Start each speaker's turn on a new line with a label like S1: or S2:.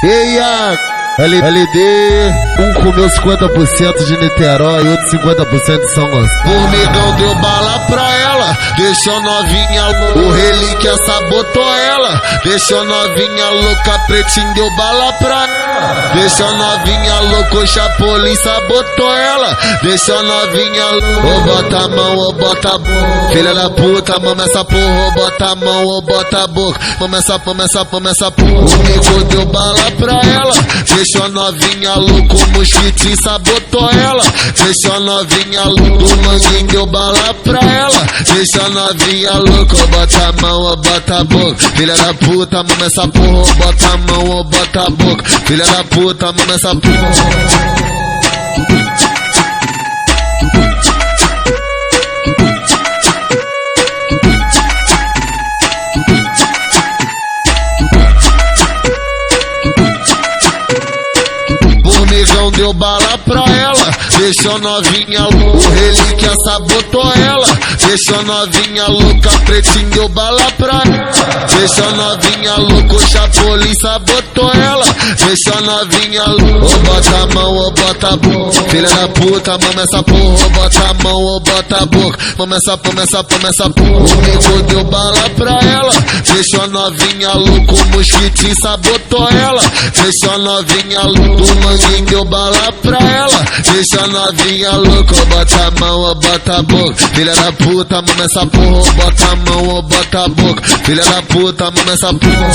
S1: Eia, LD, um comeu 50% de Niterói e outro 50% de São Gonçalo.
S2: Formigão deu bala pra ela, deixou novinha louca. O relíquia sabotou ela, deixou novinha louca. Pretinho deu bala pra ela, deixou novinha louca. O Chapolin sabotou ela, deixou novinha louca. Ô bota a mão, ô bota a boca, filha da puta, mama essa porra. Ô bota a mão, ô bota a boca, mama essa porra. O Mico deu bala pra ela, deixou novinha louca. O Mosquitinho sabotou ela, deixou novinha louca. O Manguinho deu bala pra ela, deixou novinha louca. Ô bota a mão, ô bota a boca, filha da puta, mama essa porra. Ô bota a mão, ô bota a boca, filha da puta, mama essa porra. Formigão deu bala pra ela, deixou novinha louca. O relíquia sabotou ela, deixou novinha louca. Pretinho deu bala pra ela, deixou novinha louca. O Chapolin sabotou ela, deixou novinha louca. Ô bota a mão, ô bota a boca, filha da puta, mama essa porra. Ô bota a mão, ô bota a boca, mama essa porra. O Mico deu bala pra ela, deixou novinha louca. O Mosquitinho sabotou ela, deixou novinha louca. O Manguinho deu bala pra ela, deixa novinha louca. Ô bota a mão, ô bota a boca, filha da puta, mama essa porra. Ô bota a mão, ô bota a boca, filha da puta, mama essa porra.